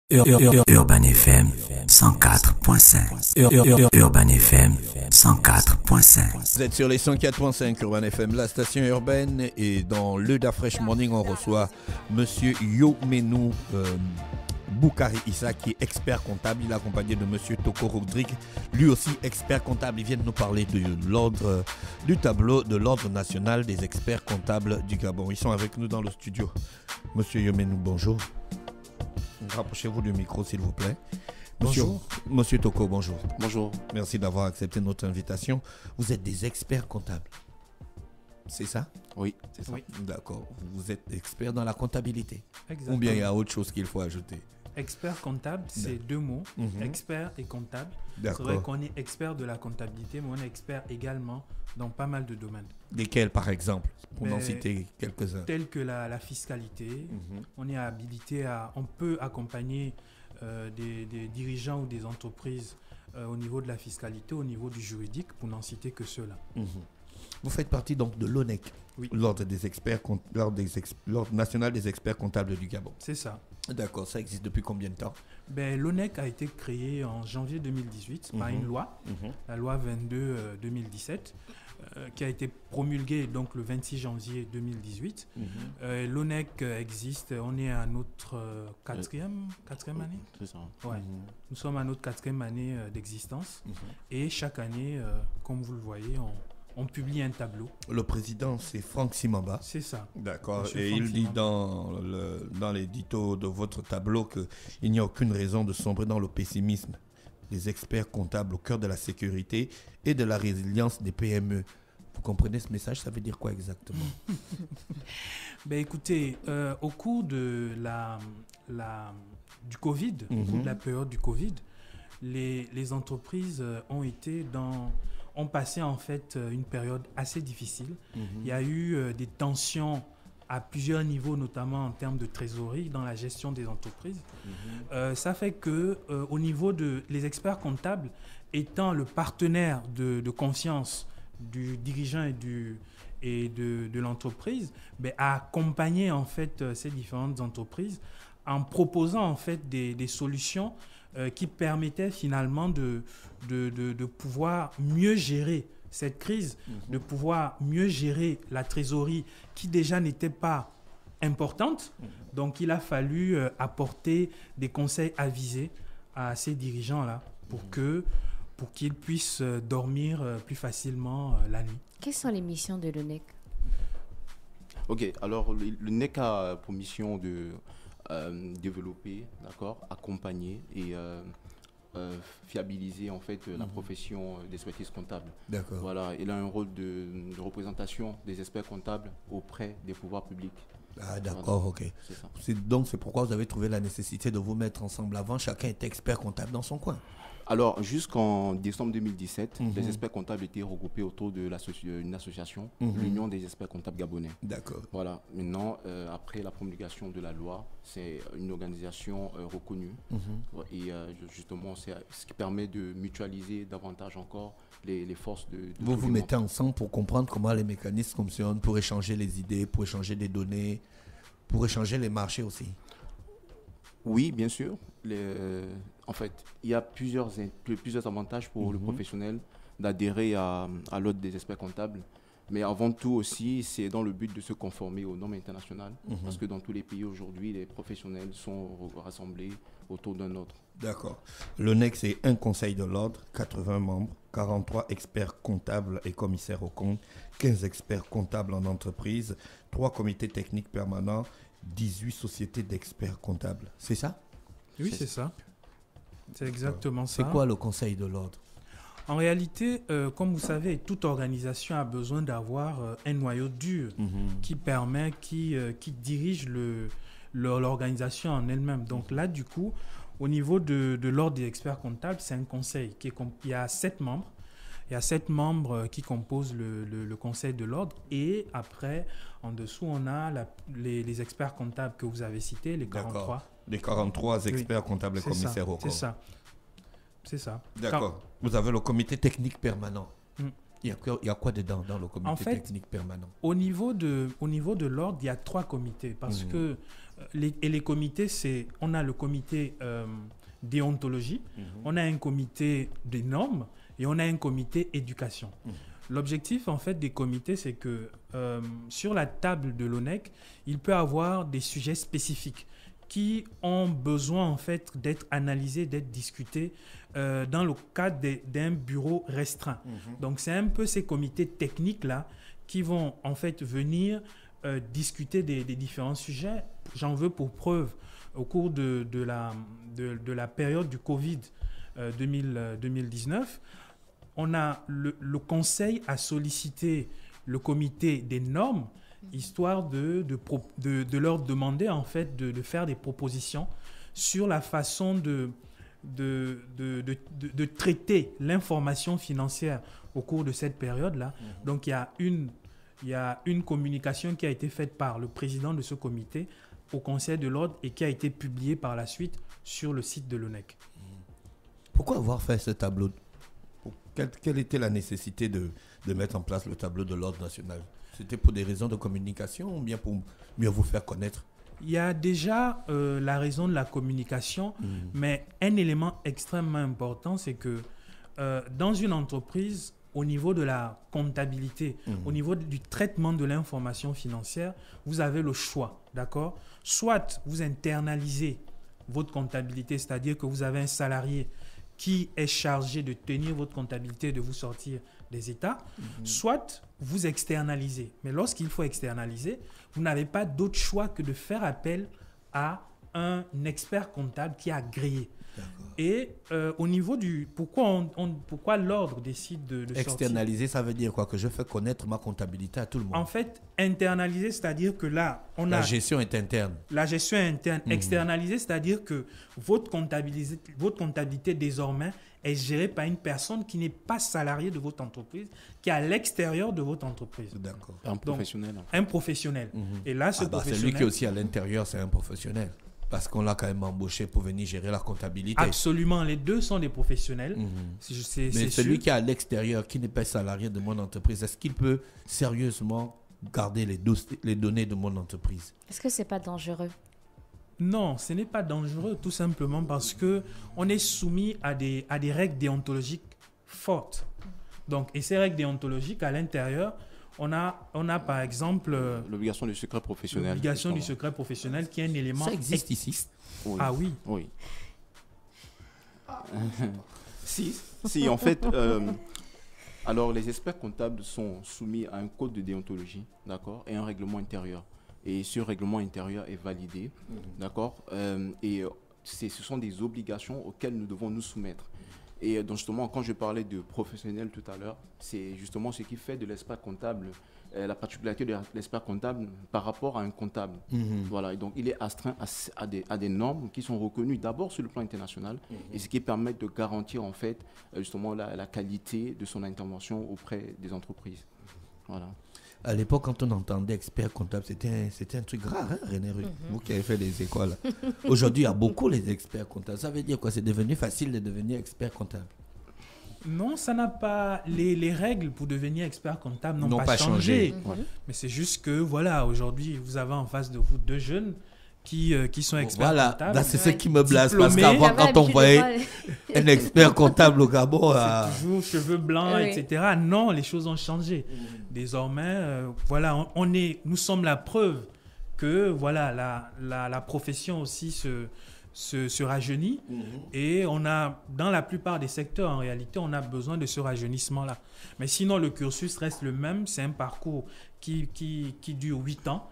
Urban FM 104.5. Urban FM 104.5. Vous êtes sur les 104.5 Urban FM, la station urbaine. Et dans le Da Fresh Morning, on reçoit Monsieur Yomenou Boukari Issa, qui est expert comptable. Il est accompagné de Monsieur Toko Rodrigue, lui aussi expert comptable. Il vient de nous parler de l'ordre du tableau de l'ordre national des experts comptables du Gabon. Ils sont avec nous dans le studio. Monsieur Yomenou, bonjour. Rapprochez-vous du micro, s'il vous plaît. Bonjour. Monsieur Toko, bonjour. Bonjour. Merci d'avoir accepté notre invitation. Vous êtes des experts comptables, c'est ça? Oui, c'est ça. Oui. D'accord. Vous êtes expert dans la comptabilité. Exactement. Ou bien il y a autre chose qu'il faut ajouter? Expert comptable, c'est deux mots, expert et comptable. C'est vrai D'accord. qu'on est expert de la comptabilité, mais on est expert également dans pas mal de domaines. Desquels, par exemple? Pour en Mais- citer quelques-uns. Tels que la fiscalité, on est habilité on peut accompagner des dirigeants ou des entreprises au niveau de la fiscalité, au niveau du juridique, pour n'en citer que ceux-là. Vous faites partie donc de l'ONEC, Oui. l'ordre national des experts comptables du Gabon. C'est ça. D'accord. Ça existe depuis combien de temps? L'ONEC a été créé en janvier 2018 par une loi, la loi 22-2017, qui a été promulguée donc le 26 janvier 2018. L'ONEC existe, on est à notre quatrième année. C'est ça. Ouais. Nous sommes à notre quatrième année d'existence et chaque année, comme vous le voyez, on publie un tableau. Le président, c'est Franck Simamba. C'est ça. D'accord. Monsieur Et Franck il dit Simamba. dans l'édito de votre tableau qu'il n'y a aucune raison de sombrer dans le pessimisme des experts comptables au cœur de la sécurité et de la résilience des PME. Vous comprenez ce message? Ça veut dire quoi exactement? Écoutez, au cours de du Covid, au cours de la période du Covid, les entreprises ont passé en fait une période assez difficile. Il y a eu des tensions à plusieurs niveaux, notamment en termes de trésorerie dans la gestion des entreprises. Ça fait que au niveau les experts comptables étant le partenaire de confiance du dirigeant et de l'entreprise, à accompagner en fait ces différentes entreprises en proposant en fait des solutions qui permettaient finalement de pouvoir mieux gérer cette crise, de pouvoir mieux gérer la trésorerie qui déjà n'était pas importante. Donc il a fallu apporter des conseils avisés à ces dirigeants-là pour qu'ils puissent dormir plus facilement la nuit. Quelles sont les missions de l'ONEC? Ok, alors le NEC a pour mission de développer, d'accord, accompagner et fiabiliser en fait la profession d'expertise comptable. D'accord. Voilà, il a un rôle de représentation des experts comptables auprès des pouvoirs publics. Ah, d'accord, Voilà. ok. C'est ça. Donc c'est pourquoi vous avez trouvé la nécessité de vous mettre ensemble. Avant, chacun était expert comptable dans son coin. Alors, jusqu'en décembre 2017, les experts comptables étaient regroupés autour de une association, l'Union des experts comptables gabonais. D'accord. Voilà. Maintenant, après la promulgation de la loi, c'est une organisation reconnue. Et justement, c'est ce qui permet de mutualiser davantage encore les forces de Vous tous vous les mettez membres. ensemble pour comprendre comment les mécanismes fonctionnent, pour échanger les idées, pour échanger des données, pour échanger les marchés aussi. Oui, bien sûr. En fait, il y a plusieurs avantages pour le professionnel d'adhérer à l'ordre des experts comptables. Mais avant tout aussi, c'est dans le but de se conformer aux normes internationales. Parce que dans tous les pays aujourd'hui, les professionnels sont rassemblés autour d'un ordre. D'accord. L'ONEC, c'est un conseil de l'ordre, 80 membres, 43 experts comptables et commissaires aux comptes, 15 experts comptables en entreprise, 3 comités techniques permanents, 18 sociétés d'experts comptables. C'est ça? Oui, c'est ça. C'est exactement ça. C'est quoi le conseil de l'ordre? En réalité, comme vous savez, toute organisation a besoin d'avoir un noyau dur qui dirige l'organisation en elle-même. Donc là, du coup, au niveau de l'ordre des experts comptables, c'est un conseil. Il y a 7 membres. Il y a 7 membres qui composent le conseil de l'ordre. Et après, en dessous, on a les experts comptables que vous avez cités, les 43. D'accord. Les 43 experts comptables et C'est commissaires ça, aux comptes. C'est ça. D'accord. Vous avez le comité technique permanent. Mm. Il y a quoi dedans dans le comité En fait, technique permanent? Au niveau de l'ordre, il y a 3 comités parce que les comités, on a le comité déontologie, on a un comité des normes et on a un comité éducation. L'objectif, en fait, des comités, c'est que sur la table de l'ONEC, il peut y avoir des sujets spécifiques qui ont besoin, en fait, d'être analysés, d'être discutés dans le cadre d'un bureau restreint. Donc, c'est un peu ces comités techniques-là qui vont, en fait, venir discuter des différents sujets. J'en veux pour preuve, au cours de la période du Covid 2019, on a le Conseil a sollicité le comité des normes, histoire de leur demander, en fait, de faire des propositions sur la façon de traiter l'information financière au cours de cette période-là. Donc, il y a une communication qui a été faite par le président de ce comité au Conseil de l'ordre et qui a été publiée par la suite sur le site de l'ONEC. Pourquoi avoir fait ce tableau? Quelle était la nécessité de mettre en place le tableau de l'ordre national? C'était pour des raisons de communication ou bien pour mieux vous faire connaître? Il y a déjà la raison de la communication, mais un élément extrêmement important, c'est que dans une entreprise, au niveau de la comptabilité, au niveau du traitement de l'information financière, vous avez le choix, d'accord? Soit vous internalisez votre comptabilité, c'est-à-dire que vous avez un salarié qui est chargé de tenir votre comptabilité et de vous sortir des états, soit vous externalisez. Mais lorsqu'il faut externaliser, vous n'avez pas d'autre choix que de faire appel à un expert comptable qui est agréé. Et au niveau du... Pourquoi l'ordre décide de externaliser, ça veut dire quoi? Que je fais connaître ma comptabilité à tout le monde? En fait, internaliser, c'est-à-dire que là, la gestion est interne. La gestion est interne. Externaliser, c'est-à-dire que votre comptabilité désormais est gérée par une personne qui n'est pas salariée de votre entreprise, qui est à l'extérieur de votre entreprise. D'accord. Un professionnel. Donc, un professionnel. Et là, ce professionnel... Celui qui est aussi à l'intérieur, c'est un professionnel. Parce qu'on l'a quand même embauché pour venir gérer la comptabilité. Absolument, les deux sont des professionnels. Mais celui qui est à l'extérieur, qui n'est pas salarié de mon entreprise, est-ce qu'il peut sérieusement garder les données de mon entreprise? Est-ce que ce n'est pas dangereux? Non, ce n'est pas dangereux, tout simplement parce qu'on est soumis à des règles déontologiques fortes. Donc, et ces règles déontologiques, à l'intérieur, on a par exemple... l'obligation du secret professionnel. L'obligation du secret professionnel qui est un élément... Ça existe ici? Oui. Ah oui? Oui. Si, en fait... alors, les experts comptables sont soumis à un code de déontologie, d'accord, et un règlement intérieur. Et ce règlement intérieur est validé, d'accord, ce sont des obligations auxquelles nous devons nous soumettre. Et donc justement, quand je parlais de professionnel tout à l'heure, c'est justement ce qui fait de l'expert comptable, la particularité de l'expert comptable par rapport à un comptable. Voilà, et donc il est astreint à des normes qui sont reconnues d'abord sur le plan international et ce qui permet de garantir en fait justement la qualité de son intervention auprès des entreprises. Voilà. À l'époque, quand on entendait expert comptable, c'était un truc rare, hein, René Rue, vous qui avez fait des écoles. Aujourd'hui, il y a beaucoup les experts comptables. Ça veut dire quoi? C'est devenu facile de devenir expert comptable? Non, ça n'a pas... Les règles pour devenir expert comptable n'ont pas changé. Mais c'est juste que, voilà, aujourd'hui, vous avez en face de vous deux jeunes qui sont experts comptables. Voilà, c'est ce qui me blase. Parce qu'avant, quand on voyait un expert comptable au Gabon... C'est toujours cheveux blancs, etc. Non, les choses ont changé. Désormais, voilà, nous sommes la preuve que voilà, la profession aussi se rajeunit. Et dans la plupart des secteurs, en réalité, on a besoin de ce rajeunissement-là. Mais sinon, le cursus reste le même. C'est un parcours qui dure 8 ans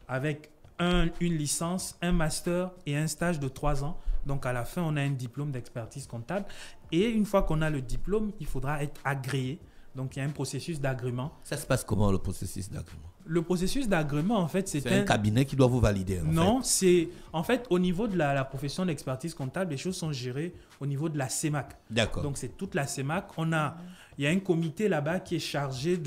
avec une licence, un master et un stage de 3 ans. Donc, à la fin, on a un diplôme d'expertise comptable. Et une fois qu'on a le diplôme, il faudra être agréé. Donc, il y a un processus d'agrément. Ça se passe comment, le processus d'agrément? Le processus d'agrément, en fait, c'est un cabinet qui doit vous valider. Non, c'est... En fait, au niveau de la profession d'expertise comptable, les choses sont gérées au niveau de la CEMAC. D'accord. Donc, c'est toute la CEMAC. Il y a un comité là-bas qui est chargé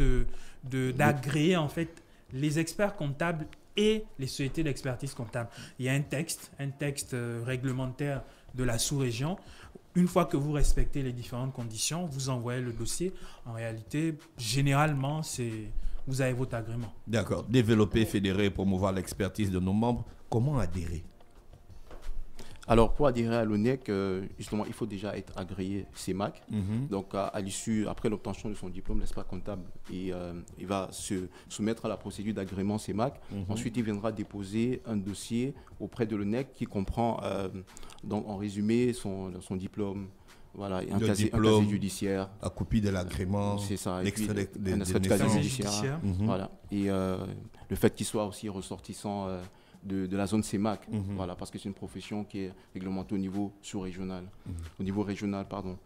d'agréer, en fait, les experts comptables et les sociétés d'expertise comptable. Il y a un texte réglementaire de la sous-région. Une fois que vous respectez les différentes conditions, vous envoyez le dossier. En réalité, généralement, vous avez votre agrément. D'accord. Développer, fédérer, promouvoir l'expertise de nos membres Comment adhérer? Alors, pour adhérer à l'ONEC, justement, il faut déjà être agréé CEMAC. Donc, à l'issue, après l'obtention de son diplôme d'expert comptable, il va se soumettre à la procédure d'agrément CEMAC. Ensuite, il viendra déposer un dossier auprès de l'ONEC qui comprend, donc, en résumé, son diplôme, voilà, un casier judiciaire. La copie de l'agrément. C'est ça. L'extrait un extrait de casier judiciaire. judiciaire. Voilà. Et le fait qu'il soit aussi ressortissant de la zone CEMAC, voilà, parce que c'est une profession qui est réglementée au niveau sous-régional, au niveau régional, pardon.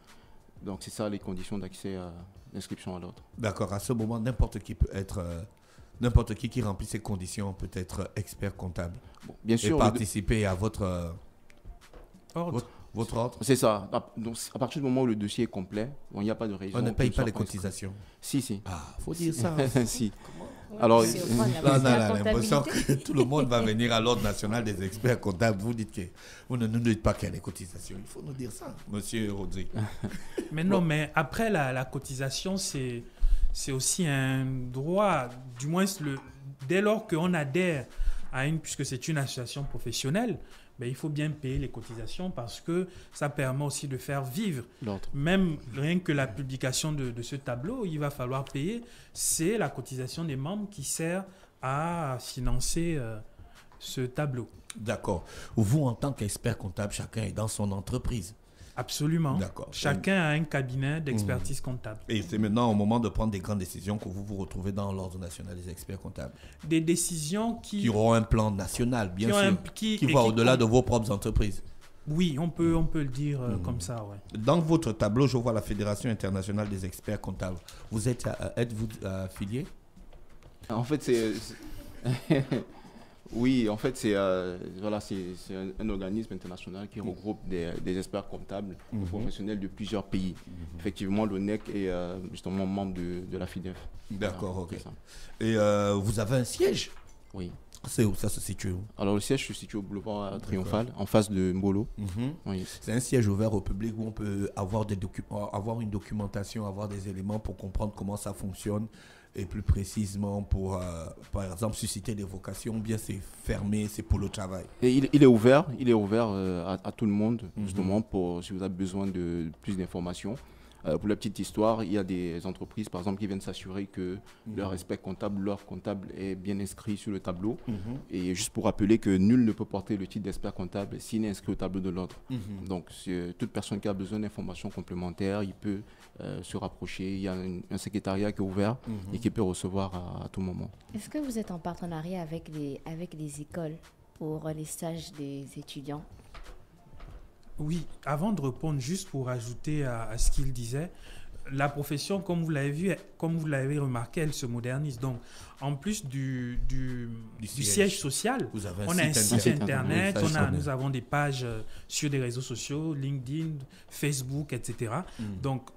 Donc c'est ça les conditions d'accès à l'inscription à l'ordre. D'accord, à ce moment, n'importe qui peut être, n'importe qui remplit ces conditions peut être expert comptable. Bon, bien sûr. Et participer à votre Ordre. votre ordre. C'est ça. Donc à partir du moment où le dossier est complet, bon, il n'y a pas de raison. On ne paye qu'il pas soit les pas inscrit. cotisations. Si. Ah, faut dire ça. Si. Alors, Là, on a l'impression que tout le monde va venir à l'ordre national des experts comptables. Vous dites que vous ne nous dites pas qu'il y a les cotisations. Il faut nous dire ça, monsieur Rodrigue. Mais non, mais après la cotisation, c'est aussi un droit, du moins dès lors qu'on adhère à puisque c'est une association professionnelle, ben, il faut bien payer les cotisations parce que ça permet aussi de faire vivre. l'ordre. Même rien que la publication de ce tableau, il va falloir payer. C'est la cotisation des membres qui sert à financer ce tableau. D'accord. Vous, en tant qu'expert comptable, chacun est dans son entreprise. Absolument. D'accord. Chacun a un cabinet d'expertise comptable. Et c'est maintenant au moment de prendre des grandes décisions que vous vous retrouvez dans l'ordre national des experts comptables. Des décisions qui auront un plan national, bien sûr, qui et va au-delà de vos propres entreprises. Oui, on peut le dire comme ça, ouais. Dans votre tableau, je vois la Fédération internationale des experts comptables. Vous êtes-vous affilié? En fait, c'est oui, en fait, c'est voilà, c'est un organisme international qui regroupe des experts comptables professionnels de plusieurs pays. Effectivement, l'ONEC est justement membre de la FIDEF. D'accord, Voilà, ok. c'est ça. Et vous avez un siège? Oui. C'est où ça se situe où? Alors, le siège se situe au boulevard Triomphal, en face de Mbolo. Oui. C'est un siège ouvert au public où on peut avoir avoir une documentation, avoir des éléments pour comprendre comment ça fonctionne et plus précisément pour, par exemple, susciter des vocations, ou bien c'est fermé, c'est pour le travail. Et il est ouvert à tout le monde, justement, si vous avez besoin de plus d'informations. Pour la petite histoire, il y a des entreprises, par exemple, qui viennent s'assurer que leur expert comptable, leur comptable est bien inscrit sur le tableau. Et juste pour rappeler que nul ne peut porter le titre d'expert comptable s'il est inscrit au tableau de l'ordre. Donc, toute personne qui a besoin d'informations complémentaires, il peut se rapprocher. Il y a un secrétariat qui est ouvert et qui peut recevoir à tout moment. Est-ce que vous êtes en partenariat avec les écoles pour les stages des étudiants? Oui, avant de répondre, juste pour ajouter à ce qu'il disait, la profession, comme vous l'avez vu, comme vous l'avez remarqué, elle se modernise. Donc, en plus du siège social, on a un site internet, nous avons des pages sur des réseaux sociaux, LinkedIn, Facebook, etc. Donc,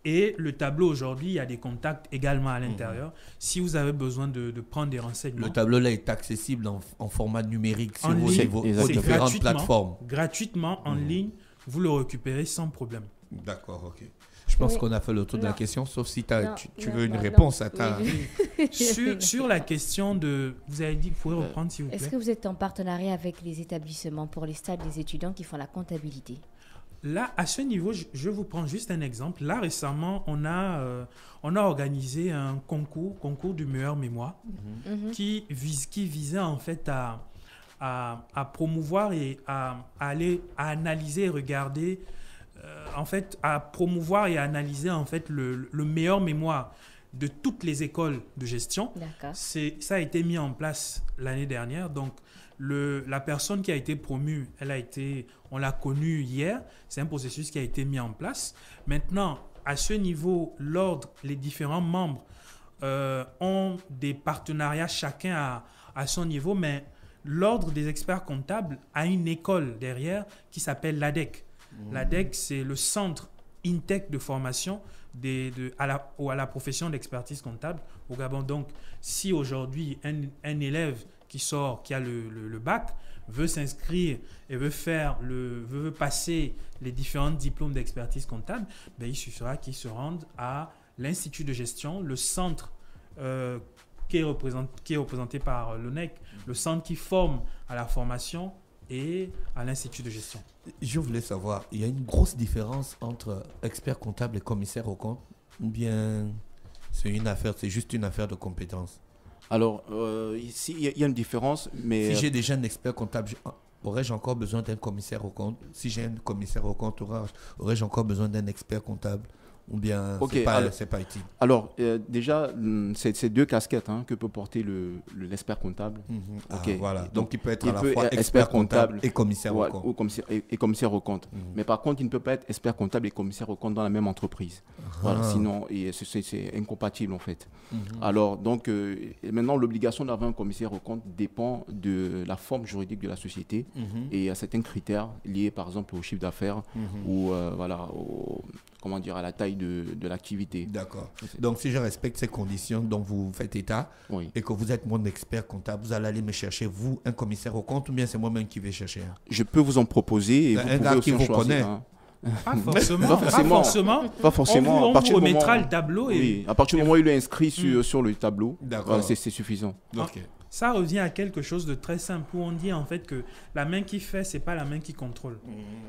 et le tableau aujourd'hui, il y a des contacts également à l'intérieur. Si vous avez besoin de prendre des renseignements. Le tableau là est accessible en format numérique sur vos différentes plateformes. Gratuitement, en ligne, vous le récupérez sans problème. D'accord, ok. Je pense qu'on a fait le tour de la question, sauf si tu veux une réponse à ta... Sur la question de... Vous avez dit qu'il faudrait reprendre, s'il vous plaît. Est-ce que vous êtes en partenariat avec les établissements pour les stages des étudiants qui font la comptabilité? Là, à ce niveau, je vous prends juste un exemple. Là, récemment, on a organisé un concours du meilleur mémoire qui visait en fait à promouvoir et à analyser et regarder, en fait, à promouvoir et à analyser en fait le meilleur mémoire de toutes les écoles de gestion. Ça a été mis en place l'année dernière. Donc, la personne qui a été promue, on l'a connue hier. C'est un processus qui a été mis en place. Maintenant, à ce niveau, l'ordre, les différents membres ont des partenariats chacun à son niveau, mais l'ordre des experts comptables a une école derrière qui s'appelle l'ADEC. L'ADEC, c'est le centre INTEC de formation à la profession d'expertise comptable au Gabon. Donc, si aujourd'hui un élève qui a le bac, veut s'inscrire et veut passer les différents diplômes d'expertise comptable, ben, il suffira qu'il se rende à l'Institut de gestion, le centre qui est représenté par l'ONEC, le centre qui forme à la formation et à l'Institut de gestion. Je voulais savoir, il y a une grosse différence entre expert comptable et commissaire aux comptes, ou bien c'est juste une affaire de compétences? Alors, ici, il y a une différence, mais... Si j'ai déjà un expert comptable, aurais-je encore besoin d'un commissaire aux comptes? Si j'ai un commissaire aux comptes, aurais-je encore besoin d'un expert comptable? Ou bien c'est pas utile? Alors, déjà, c'est 2 casquettes que peut porter l'expert comptable. Voilà. Donc, il peut être à la peut fois être expert comptable et commissaire aux comptes. Et commissaire aux comptes. Mais par contre, il ne peut pas être expert comptable et commissaire aux comptes dans la même entreprise. Voilà, sinon, c'est incompatible en fait. Alors, donc, maintenant, l'obligation d'avoir un commissaire aux comptes dépend de la forme juridique de la société et à certains critères liés, par exemple, au chiffre d'affaires ou comment dire, à la taille de l'activité. D'accord. Donc, si je respecte ces conditions dont vous faites état et que vous êtes mon expert comptable, vous allez aller me chercher, vous, un commissaire aux comptes, ou bien c'est moi-même qui vais chercher? Je peux vous en proposer et vous pouvez aussi en choisir. Pas forcément. Pas forcément. On vous remettra le tableau. Oui, à partir du moment où il est inscrit sur le tableau, c'est suffisant. Ok. Ça revient à quelque chose de très simple où on dit en fait que la main qui fait, c'est pas la main qui contrôle.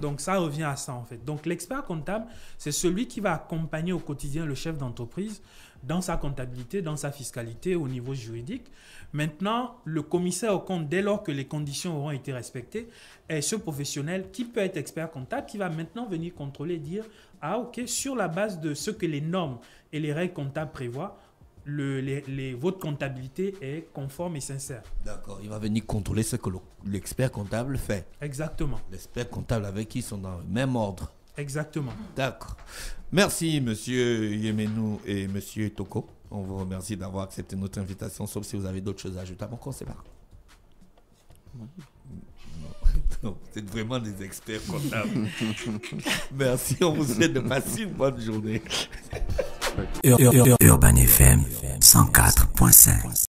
Donc ça revient à ça en fait. Donc l'expert comptable, c'est celui qui va accompagner au quotidien le chef d'entreprise dans sa comptabilité, dans sa fiscalité au niveau juridique. Maintenant, le commissaire aux comptes, dès lors que les conditions auront été respectées, est ce professionnel qui peut être expert comptable qui va maintenant venir contrôler et dire « Ah ok, sur la base de ce que les normes et les règles comptables prévoient, votre comptabilité est conforme et sincère. » D'accord, il va venir contrôler ce que l'expert comptable fait. Exactement. L'expert comptable avec qui ils sont dans le même ordre. Exactement. D'accord. Merci, monsieur Yemenou et monsieur Toko. On vous remercie d'avoir accepté notre invitation, sauf si vous avez d'autres choses à ajouter. Bon, on sait pas. Non, vous êtes vraiment des experts comptables. Merci, on vous souhaite de passer une bonne journée. Urban FM 104.5